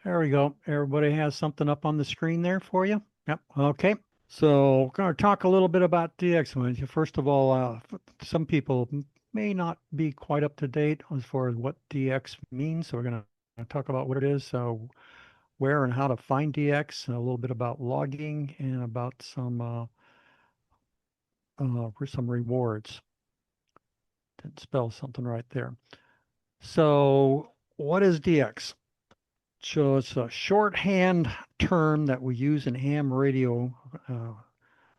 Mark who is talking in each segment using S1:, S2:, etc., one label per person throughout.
S1: There we go. Everybody has something up on the screen there for you? Yep. Okay. So, going to talk a little bit about DX. First of all, some people may not be quite up to date as far as what DX means. So, we're going to talk about what it is, where and how to find DX, and a little bit about logging, and about some rewards. Didn't spell something right there. So, what is DX? So it's a shorthand term that we use in ham radio uh,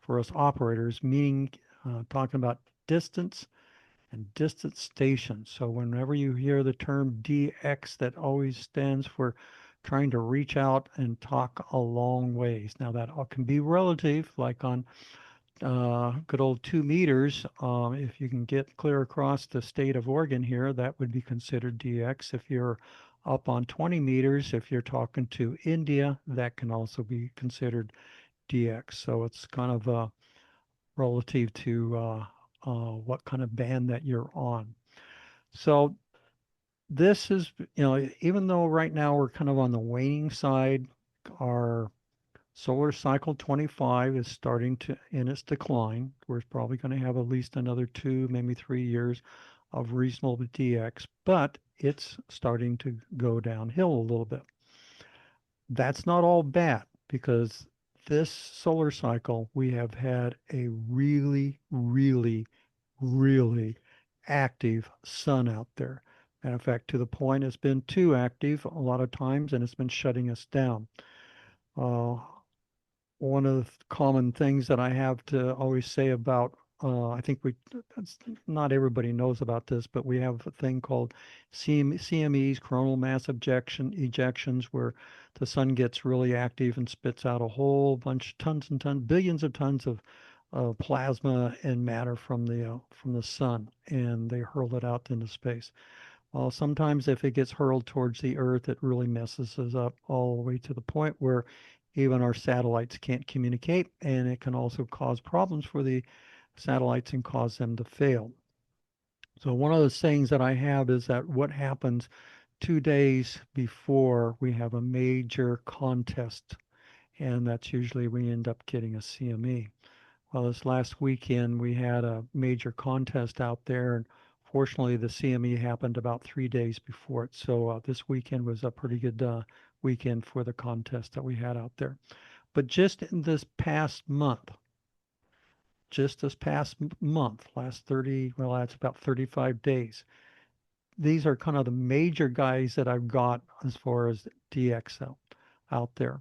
S1: for us operators, meaning talking about distance and distance stations. So whenever you hear the term DX, that always stands for trying to reach out and talk a long ways. Now that all can be relative, like on good old 2 meters. If you can get clear across the state of Oregon here, that would be considered DX. If you're up on 20 meters, if you're talking to India, that can also be considered DX. So it's kind of relative to what kind of band that you're on. So this is, even though right now we're kind of on the waning side, our solar cycle 25 is starting to in its decline. We're probably going to have at least another 2, maybe 3 years of reasonable DX, but it's starting to go downhill a little bit. That's not all bad because this solar cycle we have had a really, really, really active sun out there. Matter of fact, to the point it's been too active a lot of times and it's been shutting us down. Uh, One of the common things that I have to always say about, I think not everybody knows about this, but we have a thing called CMEs, coronal mass ejections, where the sun gets really active and spits out a whole bunch, tons and tons, billions of tons of plasma and matter from the sun, and they hurl it out into space. Well, sometimes if it gets hurled towards the Earth, it really messes us up all the way to the point where even our satellites can't communicate, and it can also cause problems for the satellites and cause them to fail. So one of the sayings that I have is that what happens 2 days before we have a major contest, and that's usually we end up getting a CME. Well, this last weekend we had a major contest out there, and fortunately the CME happened about 3 days before it. So this weekend was a pretty good weekend for the contest that we had out there. But just in this past month, last 30, well, that's about 35 days. These are kind of the major guys that I've got as far as DXL out there.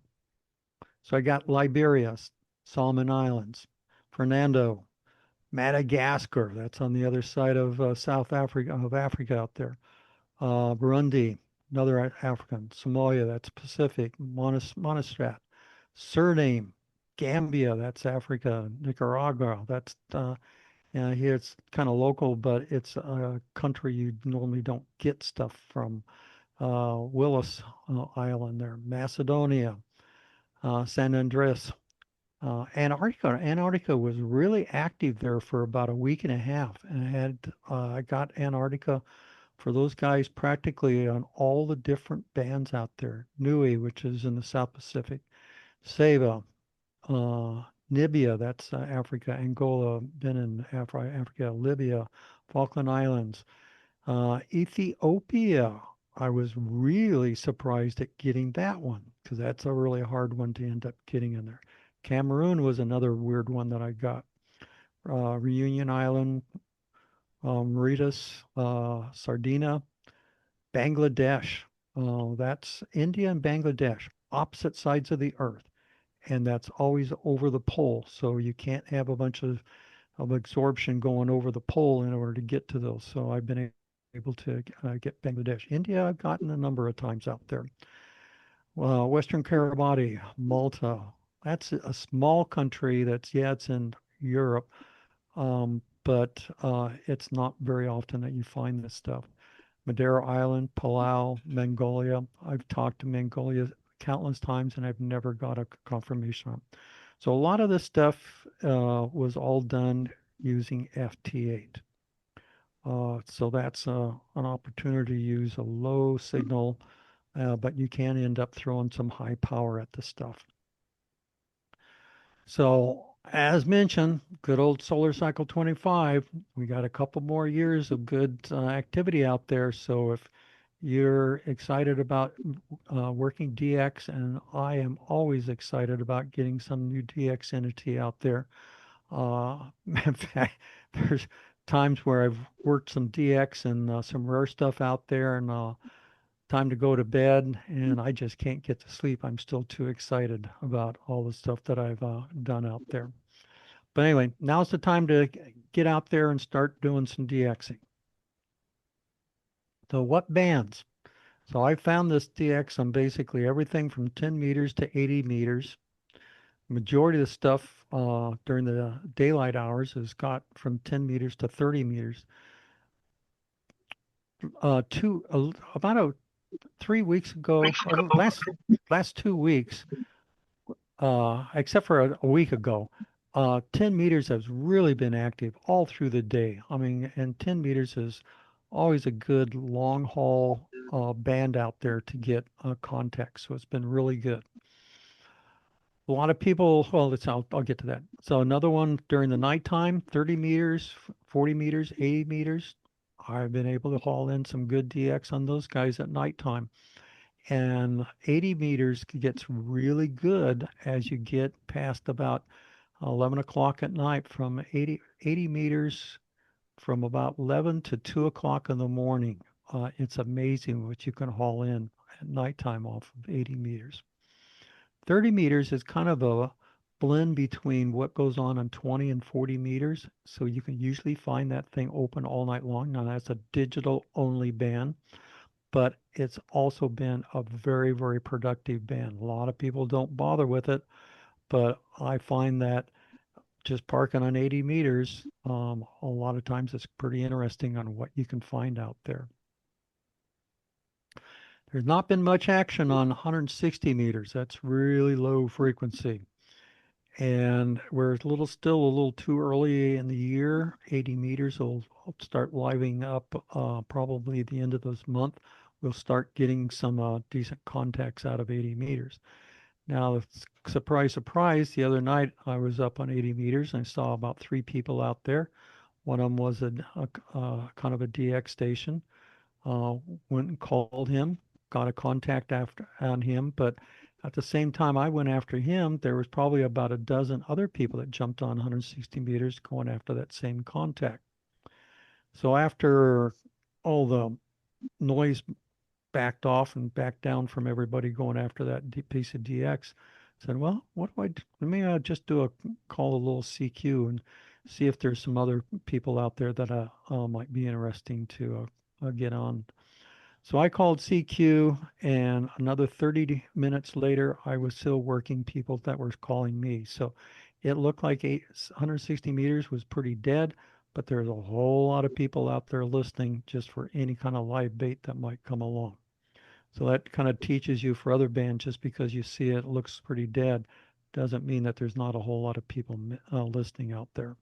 S1: So I got Liberia, Solomon Islands, Fernando, Madagascar, that's on the other side of Africa out there. Burundi, another African. Somalia, that's Pacific. Montserrat, Suriname, Gambia, that's Africa. Nicaragua, that's here it's kind of local, but it's a country you normally don't get stuff from. Willis Island there, Macedonia, San Andres, Antarctica. Antarctica was really active there for about a week and a half, and I got Antarctica for those guys practically on all the different bands out there. Nui, which is in the South Pacific, Saba, Namibia, that's Africa, Angola, Benin, Africa, Libya, Falkland Islands, Ethiopia. I was really surprised at getting that one because that's a really hard one to end up getting in there. Cameroon was another weird one that I got. Reunion Island, Mauritius, Sardinia, Bangladesh. That's India and Bangladesh, opposite sides of the earth. And that's always over the pole. So you can't have a bunch of absorption going over the pole in order to get to those. So I've been able to get Bangladesh. India, I've gotten a number of times out there. Western Kiribati, Malta. That's a small country that's, yeah, it's in Europe, but it's not very often that you find this stuff. Madeira Island, Palau, Mongolia. I've talked to Mongolia countless times and I've never got a confirmation on it. So a lot of this stuff was all done using FT8. So that's an opportunity to use a low signal but you can end up throwing some high power at the stuff. So, as mentioned, good old solar cycle 25, we got a couple more years of good activity out there. So, if you're excited about working DX, and I am always excited about getting some new DX entity out there. In fact, there's times where I've worked some DX and some rare stuff out there, and time to go to bed, and I just can't get to sleep. I'm still too excited about all the stuff that I've done out there. But anyway, now's the time to get out there and start doing some DXing. So what bands? So I found this DX on basically everything from 10 meters to 80 meters. Majority of the stuff during the daylight hours has got from 10 meters to 30 meters. About 3 weeks ago, or last 2 weeks, except for a week ago, 10 meters has really been active all through the day. I mean, and 10 meters is always a good long haul band out there to get contact. So it's been really good. A lot of people, well, I'll get to that. So another one during the nighttime, 30 meters, 40 meters, 80 meters. I've been able to haul in some good DX on those guys at nighttime. And 80 meters gets really good as you get past about 11 o'clock at night. From 80 meters from about 11 to 2 o'clock in the morning. It's amazing what you can haul in at nighttime off of 80 meters. 30 meters is kind of a blend between what goes on 20 and 40 meters. So you can usually find that thing open all night long. Now that's a digital only band, but it's also been a very, very productive band. A lot of people don't bother with it, but I find that just parking on 80 meters, a lot of times it's pretty interesting on what you can find out there. There's not been much action on 160 meters. That's really low frequency. And we're still a little too early in the year. 80 meters will start living up probably at the end of this month. We'll start getting some decent contacts out of 80 meters. Now, surprise, surprise, the other night I was up on 80 meters and I saw about 3 people out there. One of them was a kind of a DX station. Uh, Went and called him, got a contact after on him, but at the same time I went after him, there was probably about a dozen other people that jumped on 160 meters going after that same contact. So after all the noise backed off and backed down from everybody going after that piece of DX, said, well, what do I do? Let me just call a little CQ and see if there's some other people out there that might be interesting to get on. So I called CQ, and another 30 minutes later, I was still working people that were calling me. So it looked like 160 meters was pretty dead, but there's a whole lot of people out there listening just for any kind of live bait that might come along. So that kind of teaches you for other bands, just because you see it looks pretty dead, doesn't mean that there's not a whole lot of people listening out there.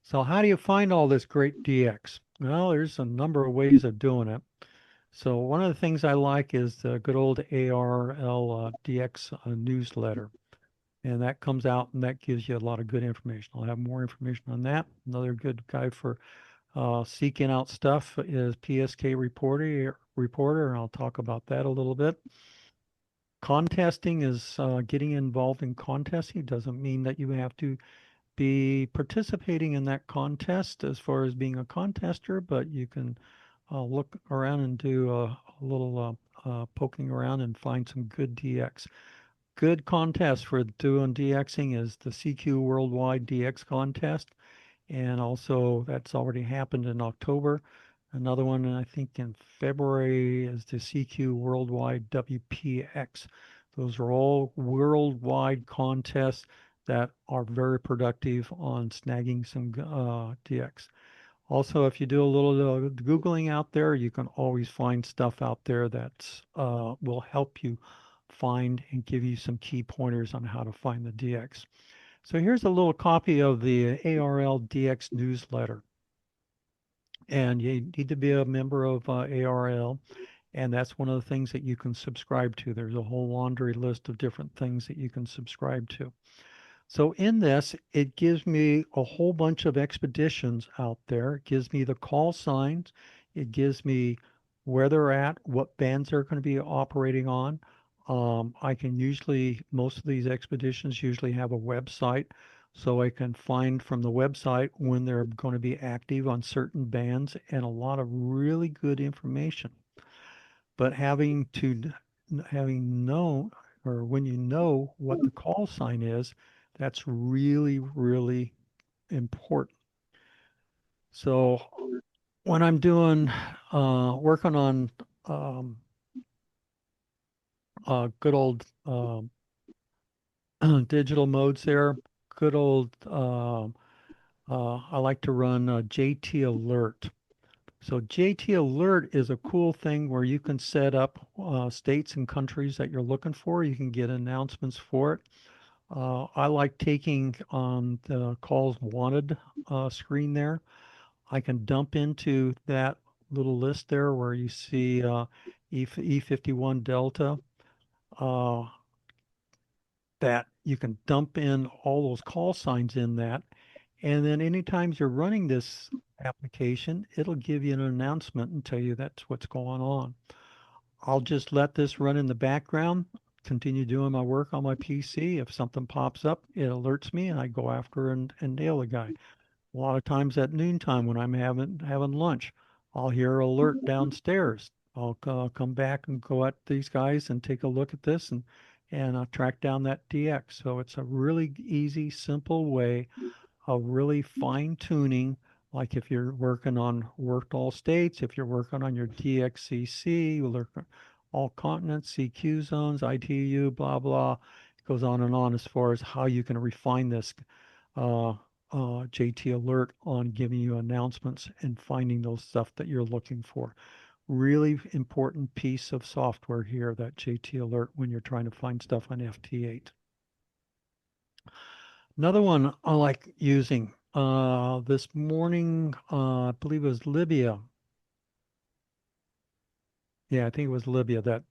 S1: So how do you find all this great DX? Well, there's a number of ways of doing it. So one of the things I like is the good old ARL DX newsletter. And that comes out and that gives you a lot of good information. I'll have more information on that. Another good guide for seeking out stuff is PSK Reporter, and I'll talk about that a little bit. Contesting is getting involved in contesting. Doesn't mean that you have to be participating in that contest as far as being a contester, but you can look around and do a little poking around and find some good DX. Good contest for doing DXing is the CQ Worldwide DX contest, and also that's already happened in October. Another one, I think in February, is the CQ Worldwide WPX. Those are all worldwide contests that are very productive on snagging some DX. Also, if you do a little Googling out there, you can always find stuff out there that will help you find and give you some key pointers on how to find the DX. So here's a little copy of the ARL DX newsletter. And you need to be a member of ARL. And that's one of the things that you can subscribe to. There's a whole laundry list of different things that you can subscribe to. So in this, it gives me a whole bunch of expeditions out there. It gives me the call signs. It gives me where they're at, what bands they're going to be operating on. I can usually, most of these expeditions usually have a website, so I can find from the website when they're going to be active on certain bands and a lot of really good information. But having known, or when you know what the call sign is, that's really, really important. So when I'm doing working on um, good old digital modes there, good old I like to run JT Alert. So JT Alert is a cool thing where you can set up states and countries that you're looking for. You can get announcements for it. I like taking on the calls wanted screen there. I can dump into that little list there where you see E51 Delta, uh, that you can dump in all those call signs in that. And then anytime you're running this application, it'll give you an announcement and tell you that's what's going on. I'll just let this run in the background, continue doing my work on my PC. If something pops up, it alerts me and I go after and nail the guy. A lot of times at noontime when I'm having lunch, I'll hear alert downstairs. I'll come back and go at these guys and take a look at this and track down that DX. So it's a really easy, simple way of really fine tuning. Like if you're working on worked all states, if you're working on your DXCC, you look at all continents, CQ zones, ITU, blah blah. It goes on and on as far as how you can refine this uh, JT Alert on giving you announcements and finding those stuff that you're looking for. Really important piece of software here, that JT Alert, when you're trying to find stuff on FT8. Another one I like using this morning, I believe it was Libya. Yeah, I think it was Libya, that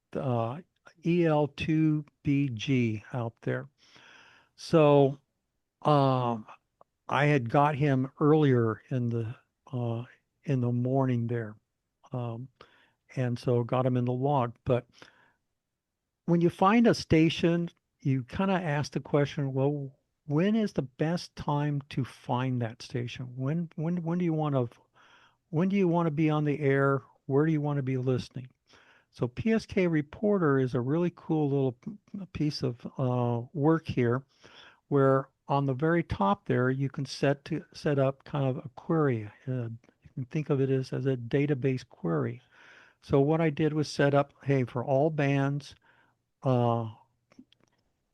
S1: EL2BG out there. So um, I had got him earlier uh, in the morning there, um, and so got him in the log. But when you find a station, you kind of ask the question, well, when is the best time to find that station? When do you want to be on the air? Where do you want to be listening? So PSK Reporter is a really cool little piece of work here, where on the very top there you can set up kind of a query. You can think of it as a database query. So what I did was set up, hey, for all bands, uh,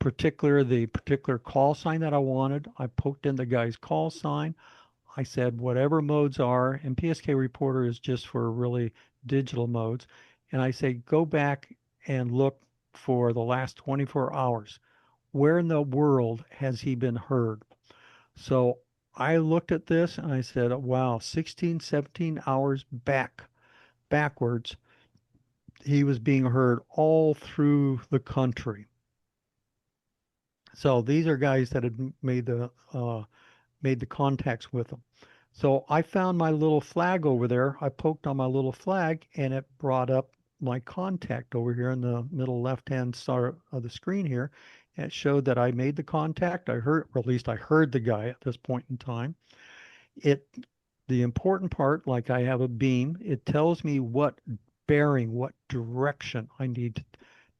S1: the particular call sign that I wanted. I poked in the guy's call sign. I said whatever modes are, and PSK Reporter is just for really digital modes. And I say go back and look for the last 24 hours. Where in the world has he been heard? So I looked at this and I said, wow, 16, 17 hours backwards, he was being heard all through the country. So these are guys that had made the contacts with them. So I found my little flag over there. I poked on my little flag and it brought up my contact over here in the middle left-hand side of the screen here. And it showed that I made the contact. I heard, or at least I heard the guy at this point in time. It, the important part, like I have a beam, it tells me what bearing, what direction I need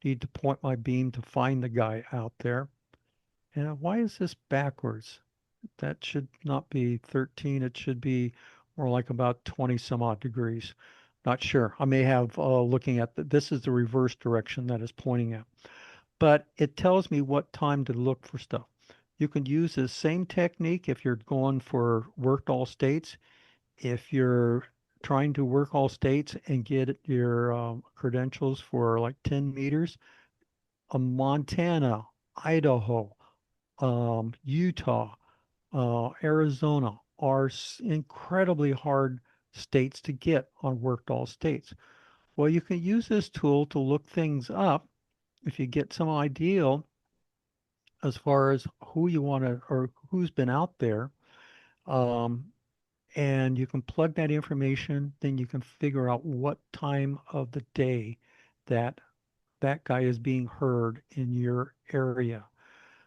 S1: to point my beam to find the guy out there. And why is this backwards? That should not be 13. It should be more like about 20 some odd degrees. Not sure. I may have looking at this is the reverse direction that is pointing at. But it tells me what time to look for stuff. You can use the same technique if you're going for worked all states. If you're trying to work all states and get your credentials for like 10 meters, Montana, Idaho, Utah, Arizona are incredibly hard states to get on worked all states. Well, you can use this tool to look things up if you get some idea as far as who you want to or who's been out there. Um, and you can plug that information, then you can figure out what time of the day that that guy is being heard in your area.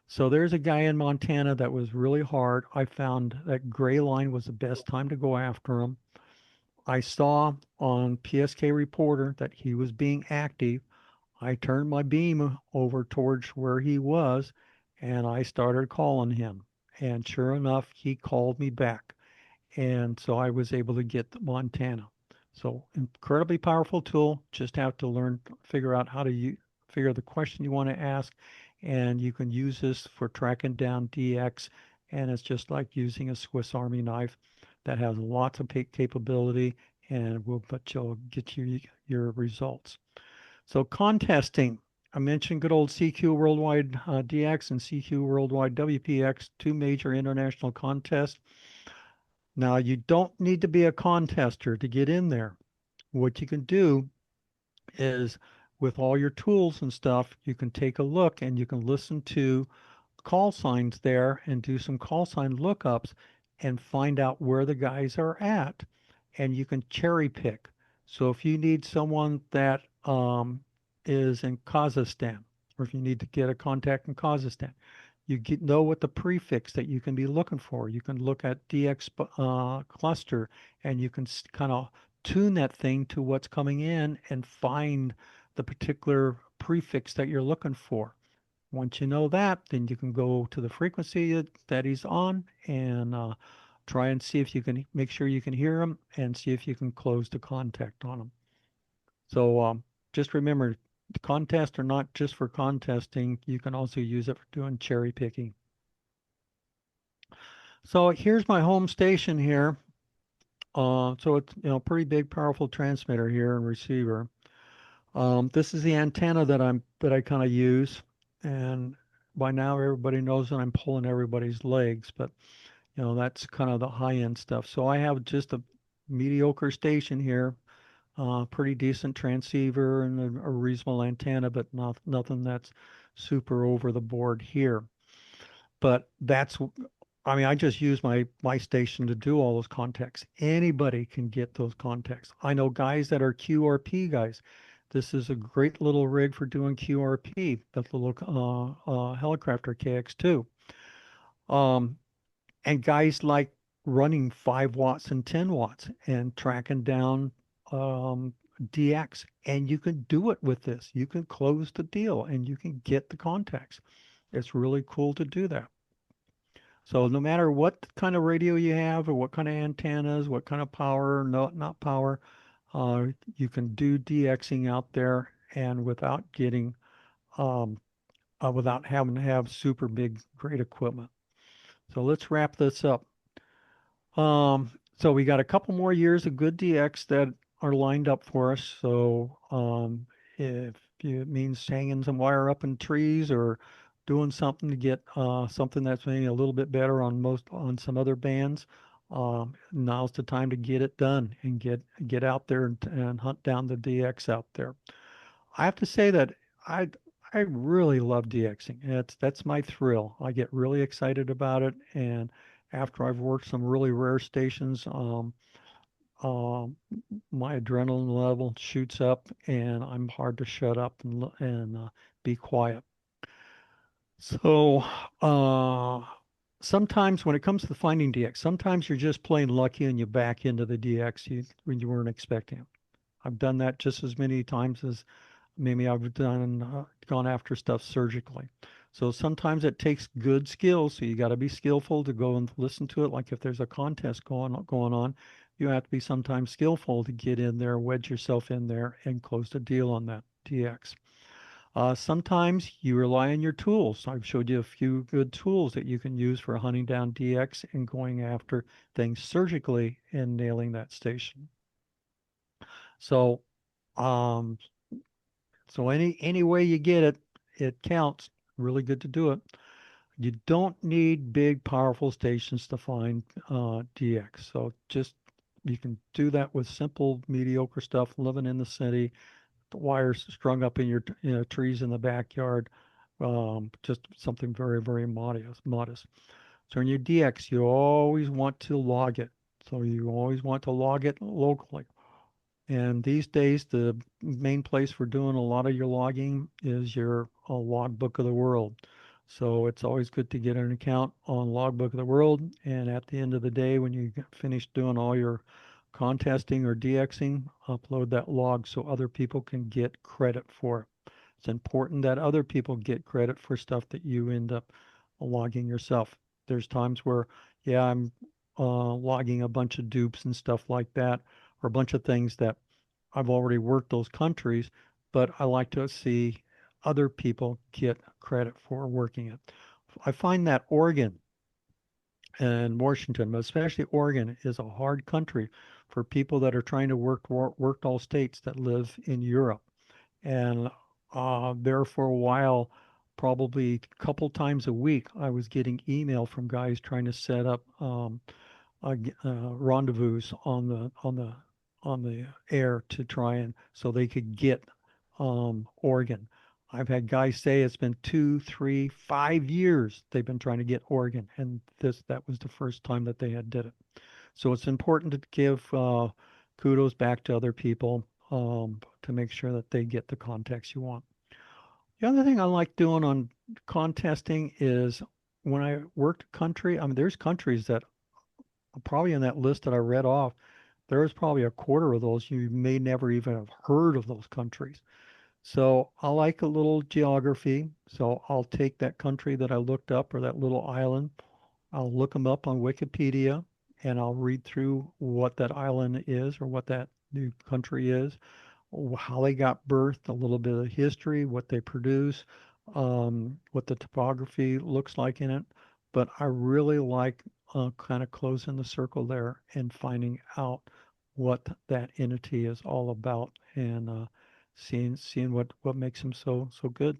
S1: So there's a guy in Montana that was really hard. I found that gray line was the best time to go after him. I saw on PSK Reporter that he was being active. I turned my beam over towards where he was and I started calling him. And sure enough, he called me back. And so I was able to get Montana. So incredibly powerful tool. Just have to learn, figure out how to figure the question you want to ask, and you can use this for tracking down DX. And it's just like using a Swiss Army knife that has lots of capability, and will but you'll get your results. So contesting. I mentioned good old CQ Worldwide DX and CQ Worldwide WPX, two major international contests. Now, you don't need to be a contester to get in there. What you can do is with all your tools and stuff, you can take a look and you can listen to call signs there and do some call sign lookups and find out where the guys are at. And you can cherry pick. So if you need someone that is in Kazakhstan, or if you need to get a contact in Kazakhstan, know what the prefix that you can be looking for. You can look at DX cluster and you can kind of tune that thing to what's coming in and find the particular prefix that you're looking for. Once you know that, then you can go to the frequency that he's on and try and see if you can make sure you can hear him and see if you can close the contact on him. So just remember, the contests are not just for contesting. You can also use it for doing cherry picking. So here's my home station here. So it's pretty big, powerful transmitter here and receiver. This is the antenna that I kind of use, and by now everybody knows that I'm pulling everybody's legs, but that's kind of the high end stuff. So I have just a mediocre station here, pretty decent transceiver and a reasonable antenna, but nothing that's super over the board here. But I mean, I just use my station to do all those contacts. Anybody can get those contacts. I know guys that are QRP guys. This is a great little rig for doing QRP, that little Helicopter KX2. Um, and guys like running 5 watts and 10 watts and tracking down DX. And you can do it with this. You can close the deal and you can get the contacts. It's really cool to do that. So no matter what kind of radio you have or what kind of antennas, what kind of power, no, not power, you can do DXing out there and um, without having to have super big, great equipment. So let's wrap this up. So we got a couple more years of good DX that are lined up for us. So if it means hanging some wire up in trees or doing something to get something that's maybe a little bit better on some other bands, now's the time to get it done and get out there and hunt down the DX out there. I have to say that I I really love DXing. That's my thrill. I get really excited about it, and after I've worked some really rare stations, um, my adrenaline level shoots up, and I'm hard to shut up and be quiet. So sometimes when it comes to finding DX, sometimes you're just plain lucky and you back into the DX when you weren't expecting it. I've done that just as many times as maybe I've gone after stuff surgically. So sometimes it takes good skills. So you got to be skillful to go and listen to it. Like if there's a contest going on, you have to be sometimes skillful to get in there, wedge yourself in there, and close the deal on that DX. Sometimes you rely on your tools. I've showed you a few good tools that you can use for hunting down DX and going after things surgically and nailing that station. So, um, so any way you get it, it counts. Really good to do it. You don't need big, powerful stations to find DX. So just You can do that with simple, mediocre stuff, living in the city, the wires strung up in your trees in the backyard. Just something very, very modest. So in your DX, you always want to log it. So you always want to log it locally. And these days, the main place for doing a lot of your logging is your logbook of the world. So it's always good to get an account on Logbook of the World. And at the end of the day, when you finish doing all your contesting or DXing, upload that log so other people can get credit for it. It's important that other people get credit for stuff that you end up logging yourself. There's times where, yeah, I'm logging a bunch of dupes and stuff like that, or a bunch of things that I've already worked those countries, but I like to see other people get credit for working it. I find that Oregon and Washington, but especially Oregon, is a hard country for people that are trying to work all states that live in Europe. And there for a while, probably a couple times a week, I was getting email from guys trying to set up rendezvous on the air to try and so they could get Oregon. I've had guys say it's been 2, 3, 5 years they've been trying to get Oregon, and that was the first time that they had did it. So it's important to give kudos back to other people to make sure that they get the context you want. The other thing I like doing on contesting is when I worked a country, I mean, there's countries that probably in that list that I read off, there's probably a quarter of those you may never even have heard of those countries. So I like a little geography. So I'll take that country that I looked up or that little island. I'll look them up on Wikipedia and I'll read through what that island is or what that new country is, how they got birthed, a little bit of history, what they produce, what the topography looks like in it. But I really like kind of closing the circle there and finding out what that entity is all about and seeing what makes them so good.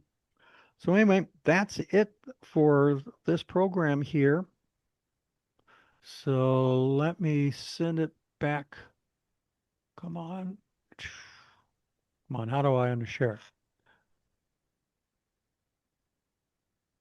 S1: So anyway, that's it for this program here. So let me send it back. Come on. Come on, how do I undershare?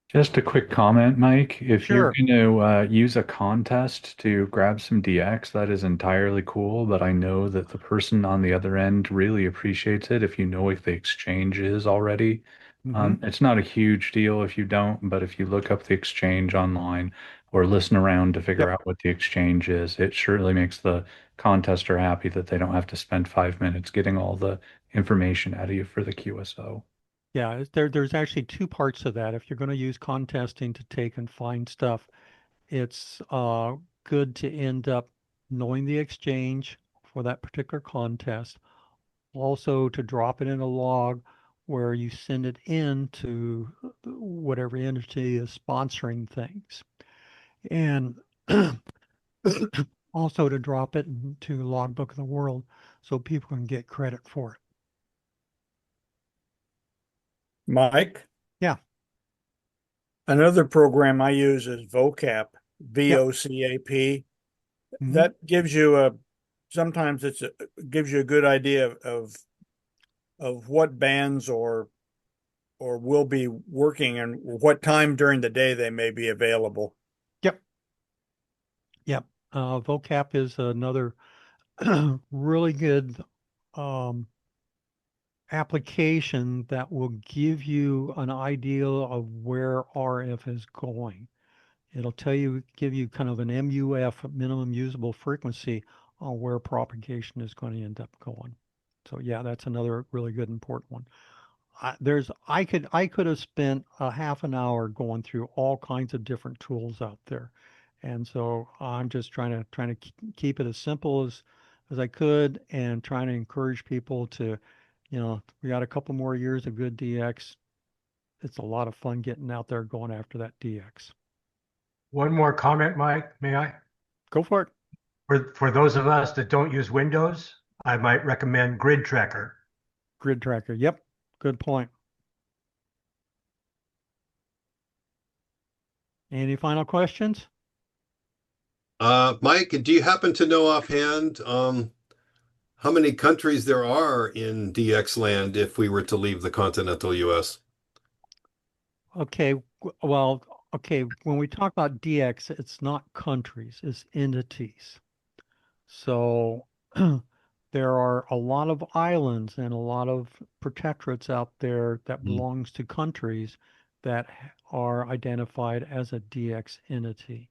S2: Just a quick comment, Mike. If you're
S1: Sure.
S2: going to use a contest to grab some DX, that is entirely cool, but I know that the person on the other end really appreciates it if you know if the exchange is already.
S1: Mm-hmm.
S2: It's not a huge deal if you don't, but if you look up the exchange online or listen around to figure
S1: Yep.
S2: out what the exchange is, it surely makes the contester happy that they don't have to spend 5 minutes getting all the information out of you for the QSO.
S1: Yeah, there's actually two parts of that. If you're going to use contesting to take and find stuff, it's good to end up knowing the exchange for that particular contest. Also to drop it in a log where you send it in to whatever entity is sponsoring things. And also to drop it into Logbook of the World so people can get credit for it.
S3: Mike,
S1: Yeah.
S3: another program I use is VOCAP,
S1: Yep.
S3: VOCAP.
S1: Hmm.
S3: That gives you sometimes gives you a good idea of what bands or will be working and what time during the day they may be available.
S1: Yep. Yep. Vocap is another really good um, application that will give you an idea of where RF is going. It'll give you kind of an MUF, minimum usable frequency, on where propagation is going to end up going. So yeah, that's another really good important one. I could have spent a half an hour going through all kinds of different tools out there, and so I'm just trying to keep it as simple as I could, and trying to encourage people to, we got a couple more years of good DX. It's a lot of fun getting out there going after that DX.
S4: One more comment, Mike, may I?
S1: Go for it.
S4: For those of us that don't use Windows, I might recommend Grid Tracker.
S1: Grid tracker. Yep. Good point. Any final questions?
S5: Mike, do you happen to know offhand how many countries there are in DX land if we were to leave the continental US?
S1: Okay, well, okay, when we talk about DX, it's not countries, it's entities. So there are a lot of islands and a lot of protectorates out there that
S5: Mm.
S1: belongs to countries that are identified as a DX entity.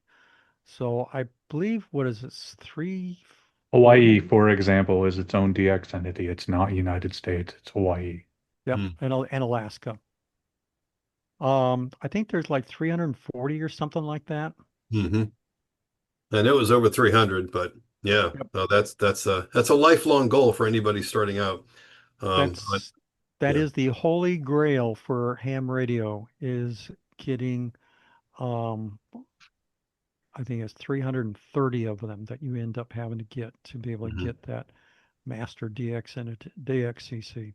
S1: So I believe, what is it, three, four?
S2: Hawaii, for example, is its own DX entity. It's not United States, it's Hawaii.
S1: Yep,
S5: Mm.
S1: and Alaska. I think there's like 340 or something like that.
S5: Hmm. I know it was over 300, but yeah,
S1: Yep.
S5: no, that's a lifelong goal for anybody starting out. But
S1: That's that
S5: yeah.
S1: is the holy grail for ham radio is getting um I think it's 330 of them that you end up having to get to be able to
S5: Mhm.
S1: get that master DX and DXCC.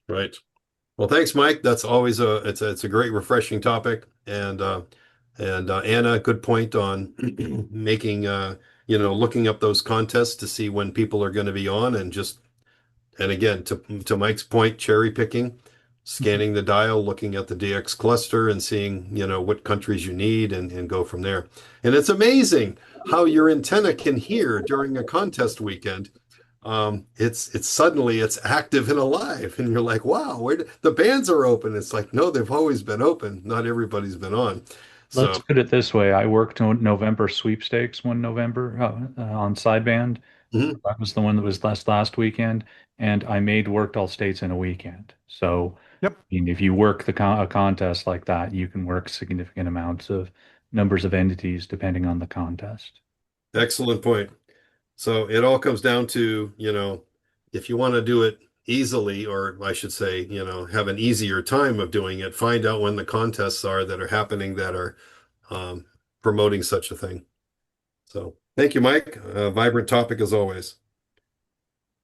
S5: Right. Well, thanks, Mike. That's always it's a great refreshing topic. And Anna, good point on making looking up those contests to see when people are going to be on and again to Mike's point, cherry picking, scanning the dial, looking at the DX cluster and seeing, what countries you need and go from there. And it's amazing how your antenna can hear during a contest weekend. It's suddenly it's active and alive, and you're like, wow, the bands are open. It's like, no, they've always been open. Not everybody's been on.
S2: Let's
S5: So,
S2: put it this way. I worked on November sweepstakes one November on sideband.
S5: mhm.
S2: That was the one that was last weekend, and I made worked all states in a weekend. So,
S1: Yep.
S2: I mean, if you work a contest like that, you can work significant amounts of numbers of entities depending on the contest.
S5: Excellent point. So it all comes down to, if you want to do it easily, or I should say, have an easier time of doing it, find out when the contests are that are happening that are um, promoting such a thing. So thank you, Mike. Vibrant topic as always.